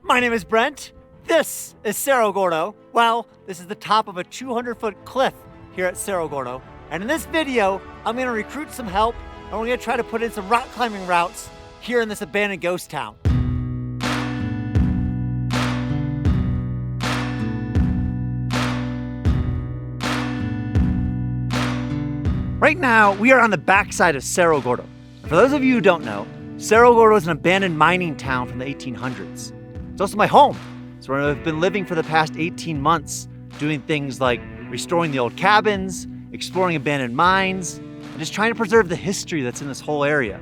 My name is Brent. This is Cerro Gordo. Well, this is the top of a 200-foot cliff here at Cerro Gordo. And in this video, I'm going to recruit some help, and we're going to try to put in some rock climbing routes here in this abandoned ghost town. Right now, we are on the backside of Cerro Gordo. And for those of you who don't know, Cerro Gordo is an abandoned mining town from the 1800s. It's also my home. It's where I've been living for the past 18 months, doing things like restoring the old cabins, exploring abandoned mines, and just trying to preserve the history that's in this whole area.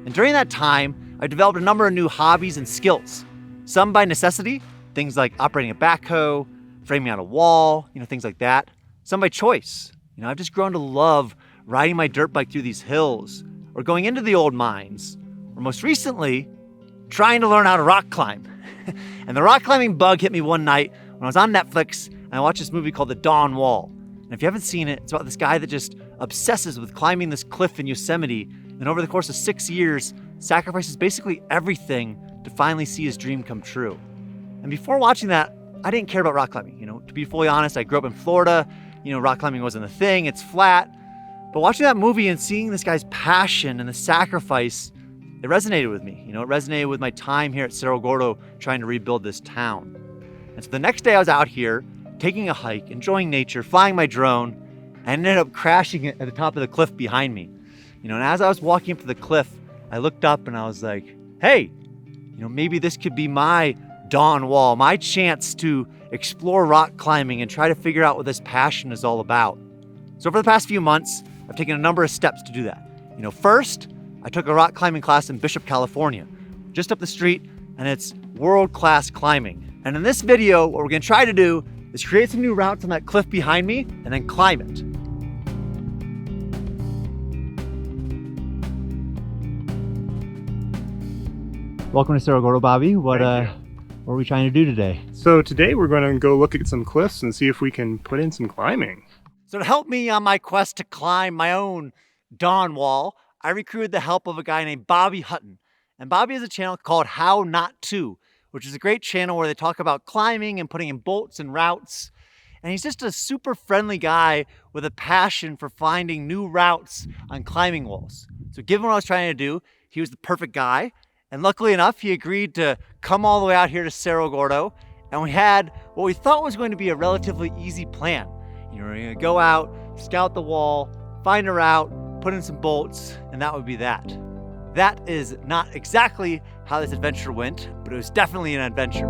And during that time, I developed a number of new hobbies and skills. Some by necessity, things like operating a backhoe, framing out a wall, things like that. Some by choice. I've just grown to love riding my dirt bike through these hills, or going into the old mines, or most recently, trying to learn how to rock climb. And the rock climbing bug hit me one night when I was on Netflix and I watched this movie called The Dawn Wall. And if you haven't seen it, it's about this guy that just obsesses with climbing this cliff in Yosemite, and over the course of 6 years, sacrifices basically everything to finally see his dream come true. And before watching that, I didn't care about rock climbing. To be fully honest, I grew up in Florida. Rock climbing wasn't a thing, it's flat. But watching that movie and seeing this guy's passion and the sacrifice, it resonated with me. It resonated with my time here at Cerro Gordo trying to rebuild this town. And so the next day I was out here taking a hike, enjoying nature, flying my drone, and ended up crashing it at the top of the cliff behind me. And as I was walking up to the cliff, I looked up and I was like, hey, maybe this could be my dawn wall, my chance to explore rock climbing and try to figure out what this passion is all about. So over the past few months, I've taken a number of steps to do that. First, I took a rock climbing class in Bishop, California, just up the street, and it's world-class climbing. And in this video, what we're gonna try to do is create some new routes on that cliff behind me and then climb it. Welcome to Cerro Gordo, Bobby. What are we trying to do today? So today we're going to go look at some cliffs and see if we can put in some climbing. So to help me on my quest to climb my own dawn wall, I recruited the help of a guy named Bobby Hutton. And Bobby has a channel called How Not To, which is a great channel where they talk about climbing and putting in bolts and routes. And he's just a super friendly guy with a passion for finding new routes on climbing walls. So given what I was trying to do, he was the perfect guy. And luckily enough, he agreed to come all the way out here to Cerro Gordo. And we had what we thought was going to be a relatively easy plan. We're going to go out, scout the wall, find a route, put in some bolts, and that would be that. That is not exactly how this adventure went, but it was definitely an adventure.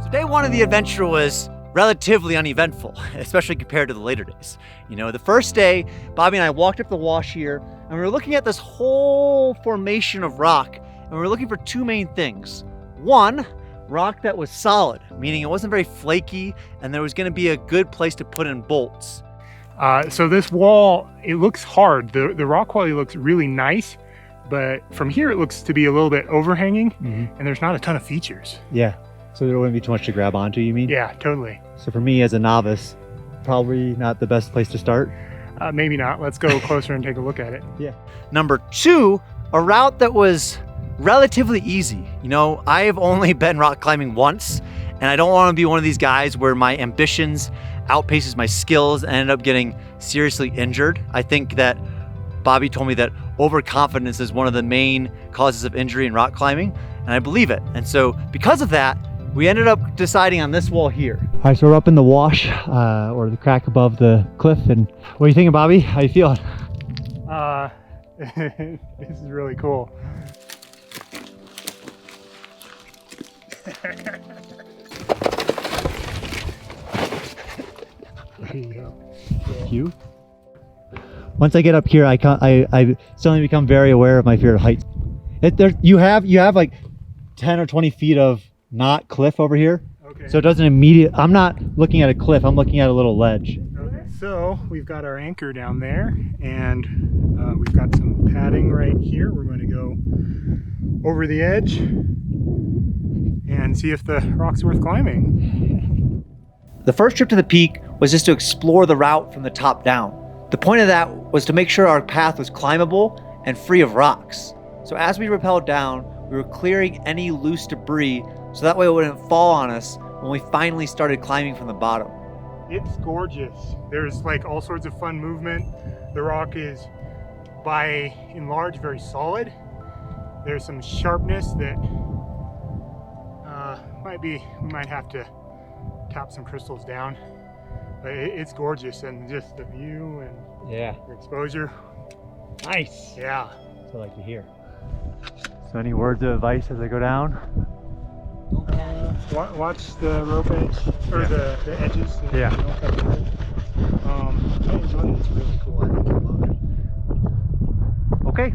So day one of the adventure was relatively uneventful, especially compared to the later days. The first day, Bobby and I walked up the wash here, and we were looking at this whole formation of rock, and we were looking for two main things. One, rock that was solid, meaning it wasn't very flaky, and there was going to be a good place to put in bolts. So this wall, it looks hard. The rock quality looks really nice, but from here it looks to be a little bit overhanging, and there's not a ton of features. Yeah, so there wouldn't be too much to grab onto, you mean? Yeah, totally. So for me as a novice, probably not the best place to start? Maybe not. Let's go closer and take a look at it. Yeah. Number two, a route that was relatively easy. I've only been rock climbing once, and I don't want to be one of these guys where my ambitions outpaces my skills and end up getting seriously injured. I think that Bobby told me that overconfidence is one of the main causes of injury in rock climbing, and I believe it. And so because of that, we ended up deciding on this wall here. All right, so we're up in the wash, or the crack above the cliff, and what are you thinking, Bobby? How you feeling? This is really cool. There you go. Thank you. Once I get up here, I suddenly become very aware of my fear of heights. You have like 10 or 20 feet of not cliff over here. Okay. So it doesn't I'm not looking at a cliff, I'm looking at a little ledge. Okay, so we've got our anchor down there, and we've got some padding right here. We're going to go over the edge and see if the rock's worth climbing. The first trip to the peak was just to explore the route from the top down. The point of that was to make sure our path was climbable and free of rocks. So as we rappelled down, we were clearing any loose debris so that way it wouldn't fall on us when we finally started climbing from the bottom. It's gorgeous. There's like all sorts of fun movement. The rock is by and large very solid. There's some sharpness that we might have to tap some crystals down. But it's gorgeous, and just the view and the exposure. Nice. Yeah. That's what I like to hear. So any words of advice as I go down? Watch the rope edge, or the edges. Yeah. Don't cut through it. I enjoy it. It's really cool. I think I love it. Okay.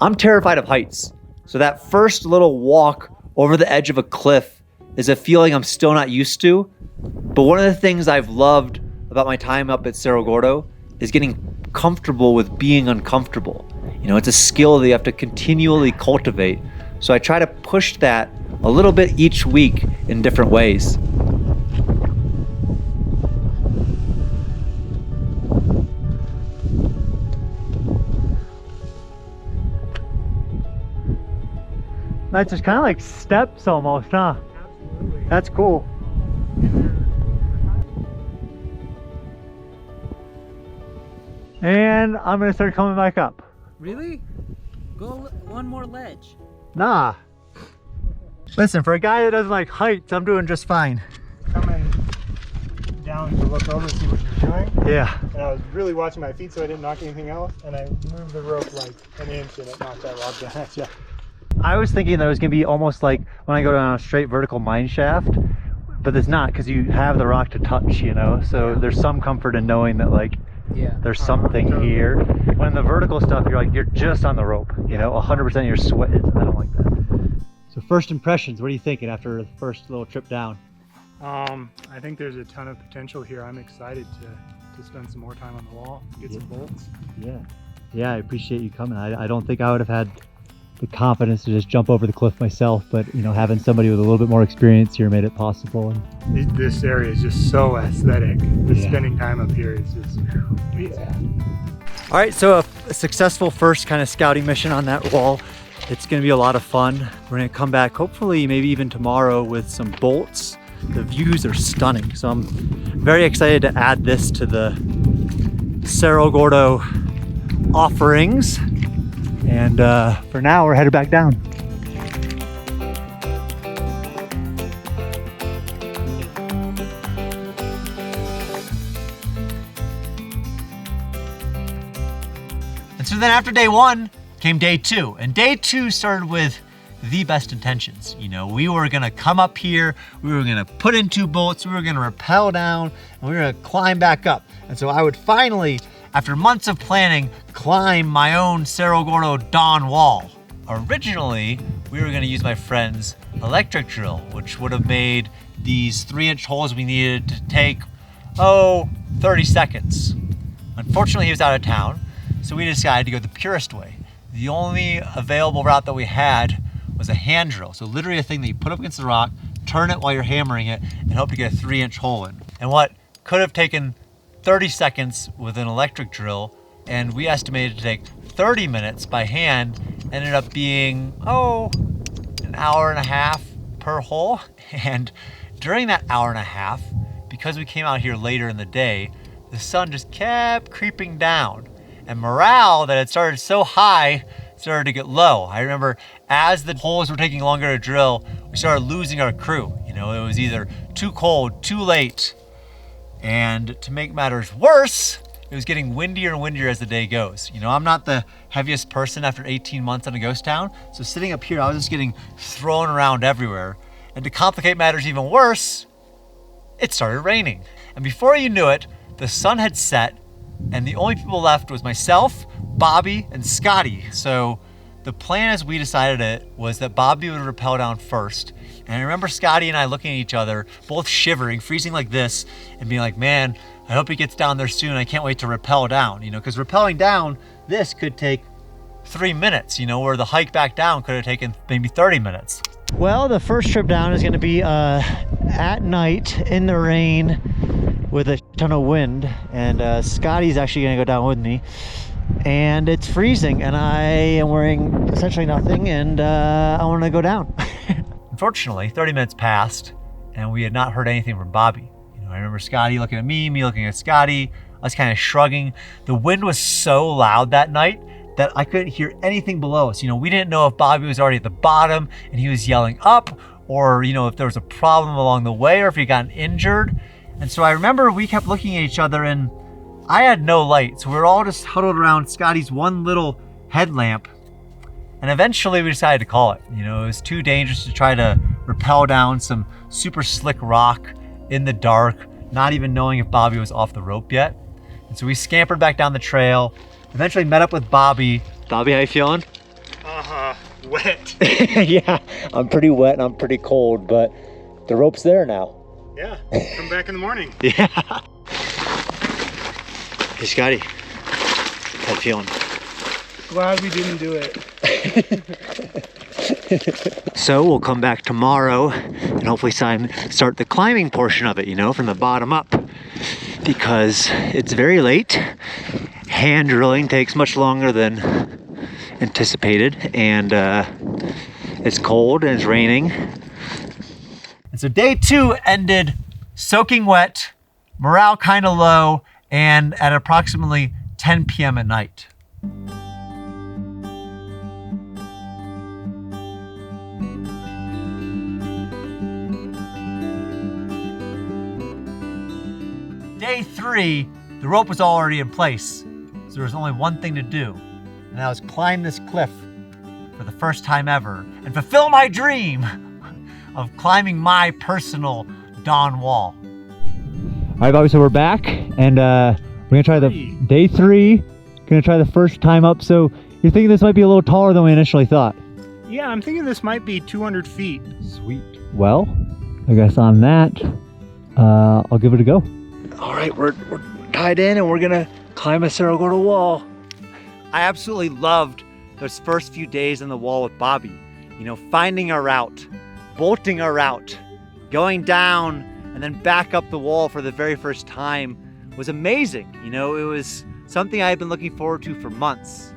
I'm terrified of heights, so that first little walk over the edge of a cliff is a feeling I'm still not used to. But one of the things I've loved about my time up at Cerro Gordo is getting comfortable with being uncomfortable. You know, it's a skill that you have to continually cultivate. So I try to push that a little bit each week in different ways. That's just kind of like steps almost, huh? Absolutely. That's cool. And I'm gonna start coming back up. Really? Go one more ledge. Nah. Listen, for a guy that doesn't like heights, I'm doing just fine. Coming down to look over to see what you're doing. Yeah. And I was really watching my feet so I didn't knock anything else. And I moved the rope like an inch and it knocked that rock down at you. I was thinking that it was gonna be almost like when I go down a straight vertical mine shaft, but it's not, because you have the rock to touch, you know? So there's some comfort in knowing that like there's something here. When the vertical stuff, you're just on the rope, you know, 100% your sweat. I don't like that. So first impressions, what are you thinking after the first little trip down? I think there's a ton of potential here. I'm excited to spend some more time on the wall, get some bolts. Yeah, I appreciate you coming. I don't think I would have had the confidence to just jump over the cliff myself, but you know, having somebody with a little bit more experience here made it possible. And this area is just so aesthetic. Spending time up here is just all right, so a successful first kind of scouting mission on that wall. It's going to be a lot of fun. We're going to come back hopefully maybe even tomorrow with some bolts. The views are stunning, so I'm very excited to add this to the Cerro Gordo offerings. And for now, we're headed back down. And so then after day one came day two. And day two started with the best intentions. You know, we were gonna come up here, we were gonna put in 2 bolts, we were gonna rappel down, and we were gonna climb back up. And so I would finally, after months of planning, climb my own Cerro Gordo dawn wall. Originally, we were gonna use my friend's electric drill, which would have made these 3-inch holes we needed to take, 30 seconds. Unfortunately, he was out of town, so we decided to go the purest way. The only available route that we had was a hand drill. So literally a thing that you put up against the rock, turn it while you're hammering it, and hope to get a 3-inch hole in. And what could have taken 30 seconds with an electric drill, and we estimated to take 30 minutes by hand, ended up being, an hour and a half per hole. And during that hour and a half, because we came out here later in the day, the sun just kept creeping down. And morale that had started so high started to get low. I remember as the holes were taking longer to drill, we started losing our crew. You know, it was either too cold, too late. And to make matters worse, it was getting windier and windier as the day goes. You know, I'm not the heaviest person after 18 months in a ghost town, so sitting up here, I was just getting thrown around everywhere. And to complicate matters even worse, it started raining. And before you knew it, the sun had set, and the only people left was myself, Bobby, and Scotty. So the plan as we decided it was that Bobby would rappel down first. And I remember Scotty and I looking at each other, both shivering, freezing like this, and being like, man, I hope he gets down there soon. I can't wait to rappel down, you know, because rappelling down, this could take 3 minutes, you know, where the hike back down could have taken maybe 30 minutes. Well, the first trip down is going to be at night in the rain with a ton of wind, and Scotty's actually going to go down with me. and it's freezing, and I am wearing essentially nothing, and I want to go down. Unfortunately, 30 minutes passed, and we had not heard anything from Bobby. I remember Scotty looking at me looking at Scotty, us kind of shrugging. The wind was so loud that night that I couldn't hear anything below us. We didn't know if Bobby was already at the bottom and he was yelling up, or if there was a problem along the way, or if he gotten injured. And so I remember we kept looking at each other, and I had no light, so we were all just huddled around Scotty's one little headlamp. And eventually we decided to call it. It was too dangerous to try to rappel down some super slick rock in the dark, not even knowing if Bobby was off the rope yet. And so we scampered back down the trail, eventually met up with Bobby. Bobby, how you feeling? Wet. Yeah, I'm pretty wet and I'm pretty cold, but the rope's there now. Yeah, come back in the morning. Yeah. Hey, Scotty, how you feeling? Glad we didn't do it. So we'll come back tomorrow and hopefully start the climbing portion of it, from the bottom up, because it's very late. Hand drilling takes much longer than anticipated, and it's cold and it's raining. And so day 2 ended soaking wet, morale kind of low, and at approximately 10 p.m. at night. Day 3, the rope was already in place, so there was only one thing to do, and that was climb this cliff for the first time ever and fulfill my dream of climbing my personal dawn wall. All right, Bobby, so we're back, and we're gonna try day 3, gonna try the first time up. So you're thinking this might be a little taller than we initially thought? Yeah, I'm thinking this might be 200 feet. Sweet. Well, I guess on that, I'll give it a go. All right, we're tied in, and we're gonna climb a Cerro Gordo wall. I absolutely loved those first few days in the wall with Bobby. Finding a route, bolting a route, going down, and then back up the wall for the very first time was amazing. It was something I had been looking forward to for months.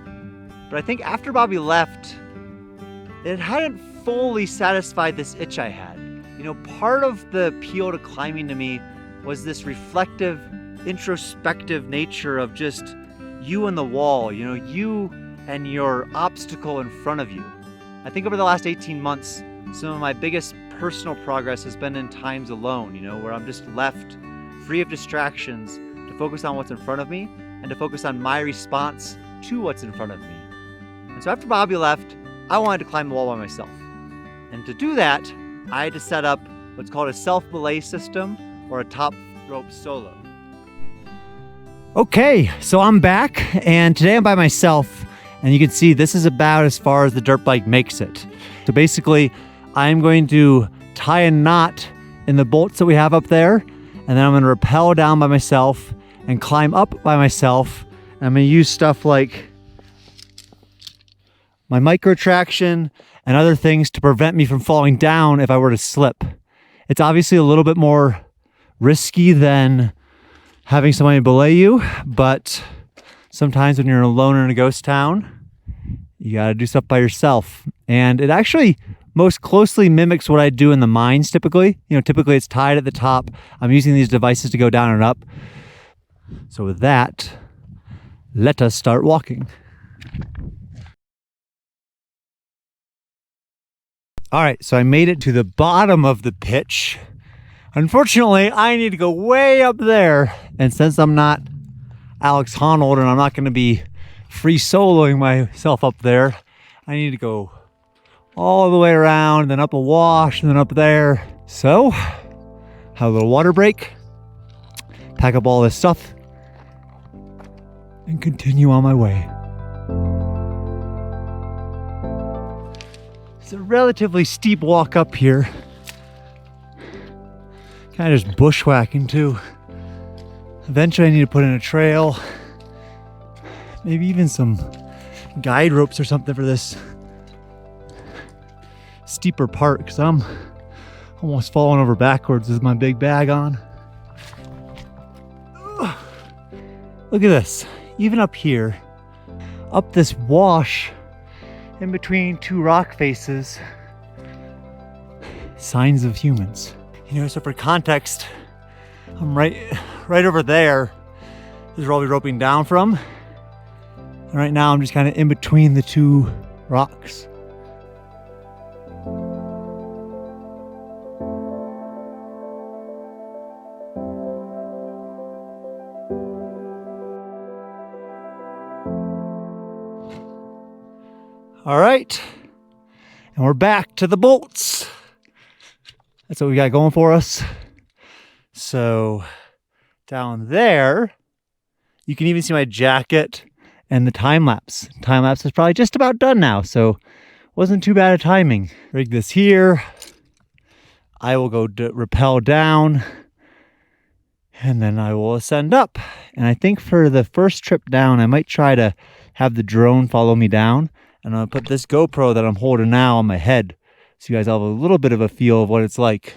But I think after Bobby left, it hadn't fully satisfied this itch I had. Part of the appeal to climbing to me was this reflective, introspective nature of just you and the wall, you and your obstacle in front of you. I think over the last 18 months, some of my biggest personal progress has been in times alone, where I'm just left free of distractions to focus on what's in front of me and to focus on my response to what's in front of me. And so after Bobby left, I wanted to climb the wall by myself. And to do that, I had to set up what's called a self-belay system, or a top rope solo. Okay, so I'm back, and today I'm by myself, and you can see this is about as far as the dirt bike makes it. So basically, I'm going to tie a knot in the bolts that we have up there, and then I'm going to rappel down by myself and climb up by myself. And I'm going to use stuff like my micro traction and other things to prevent me from falling down if I were to slip. It's obviously a little bit more risky than having somebody belay you, but sometimes when you're alone in a ghost town, you gotta do stuff by yourself. And it actually most closely mimics what I do in the mines typically. Typically it's tied at the top. I'm using these devices to go down and up. So with that, let us start walking. All right, so I made it to the bottom of the pitch. Unfortunately, I need to go way up there. And since I'm not Alex Honnold and I'm not going to be free soloing myself up there, I need to go all the way around, then up a wash, and then up there. So, have a little water break, pack up all this stuff, and continue on my way. It's a relatively steep walk up here. Kind of just bushwhacking too. Eventually I need to put in a trail. Maybe even some guide ropes or something for this steeper part, because I'm almost falling over backwards with my big bag on. Ugh. Look at this. Even up here, up this wash in between two rock faces. Signs of humans. You know, so for context, I'm right over there. This is where I'll be roping down from. And right now I'm just kind of in between the two rocks. All right, and we're back to the bolts. That's what we got going for us. So down there, you can even see my jacket and the time lapse. Time lapse is probably just about done now, so wasn't too bad of timing. Rig this here. I will go rappel down, and then I will ascend up. And I think for the first trip down, I might try to have the drone follow me down. And I'm gonna put this GoPro that I'm holding now on my head, so you guys have a little bit of a feel of what it's like.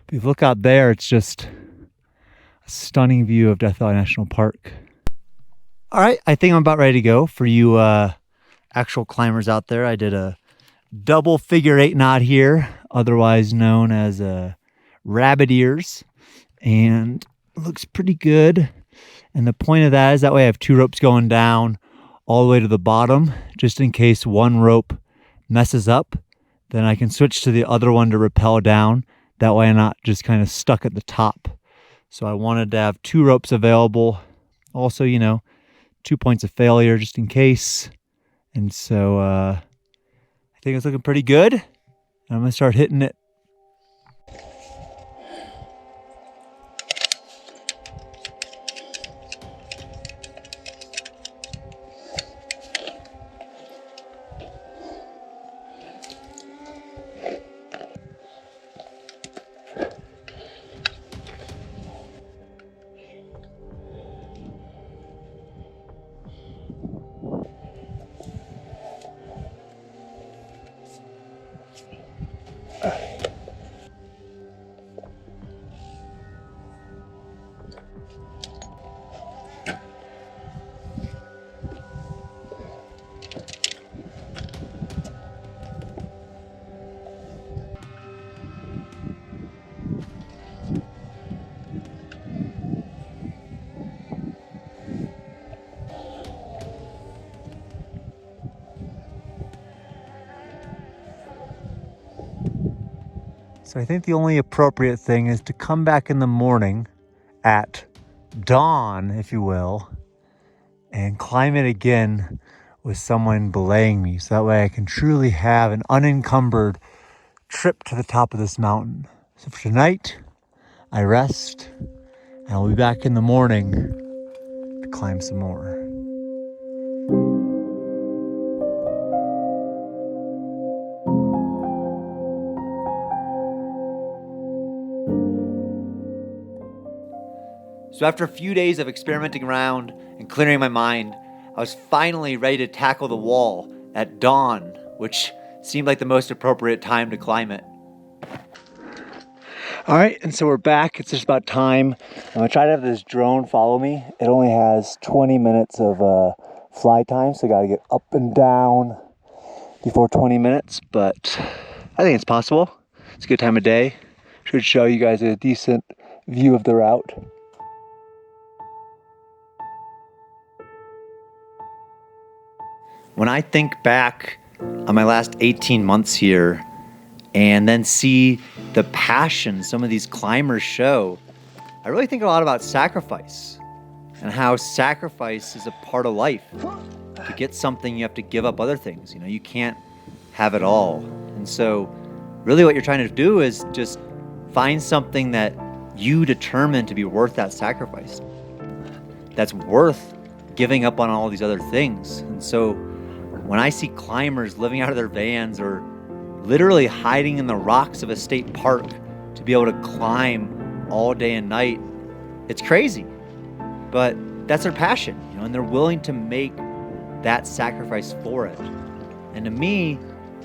But if you look out there, it's just a stunning view of Death Valley National Park. All right, I think I'm about ready to go. For you actual climbers out there, I did a double figure 8 knot here, otherwise known as rabbit ears, and it looks pretty good. And the point of that is that way I have 2 ropes going down all the way to the bottom, just in case one rope messes up, then I can switch to the other one to rappel down. That way I'm not just kind of stuck at the top. So I wanted to have 2 ropes available. Also, you know, 2 points of failure just in case. And so I think it's looking pretty good. I'm gonna start hitting it. So I think the only appropriate thing is to come back in the morning at dawn, if you will, and climb it again with someone belaying me. So that way I can truly have an unencumbered trip to the top of this mountain. So for tonight, I rest, and I'll be back in the morning to climb some more. So after a few days of experimenting around and clearing my mind, I was finally ready to tackle the wall at dawn, which seemed like the most appropriate time to climb it. All right, and so we're back. It's just about time. I'm gonna try to have this drone follow me. It only has 20 minutes of fly time, so I gotta get up and down before 20 minutes, but I think it's possible. It's a good time of day. Should show you guys a decent view of the route. When I think back on my last 18 months here and then see the passion some of these climbers show, I really think a lot about sacrifice and how sacrifice is a part of life. To get something, you have to give up other things. You know, you can't have it all. And so really what you're trying to do is just find something that you determine to be worth that sacrifice, that's worth giving up on all these other things. And so when I see climbers living out of their vans or literally hiding in the rocks of a state park to be able to climb all day and night, it's crazy. But that's their passion, you know, and they're willing to make that sacrifice for it. And to me,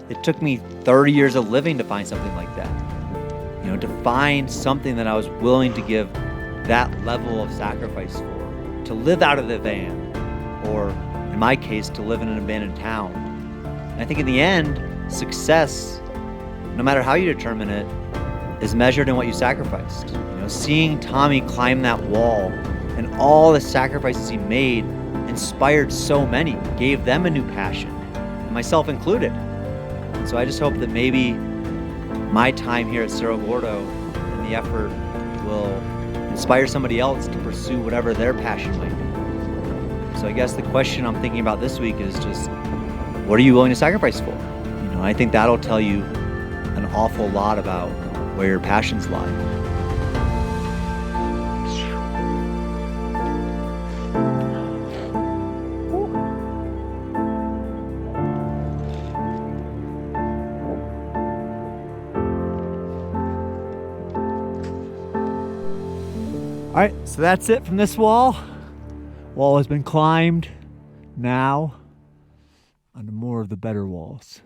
it took me 30 years of living to find something like that. You know, to find something that I was willing to give that level of sacrifice for, to live out of the van or in my case, to live in an abandoned town. And I think in the end, success, no matter how you determine it, is measured in what you sacrificed. Seeing Tommy climb that wall and all the sacrifices he made inspired so many, gave them a new passion, and myself included. So I just hope that maybe my time here at Cerro Gordo and the effort will inspire somebody else to pursue whatever their passion might be. So I guess the question I'm thinking about this week is just, what are you willing to sacrifice for? I think that'll tell you an awful lot about where your passions lie. All right, so that's it from this wall. Wall has been climbed. Now, on to more of the better walls.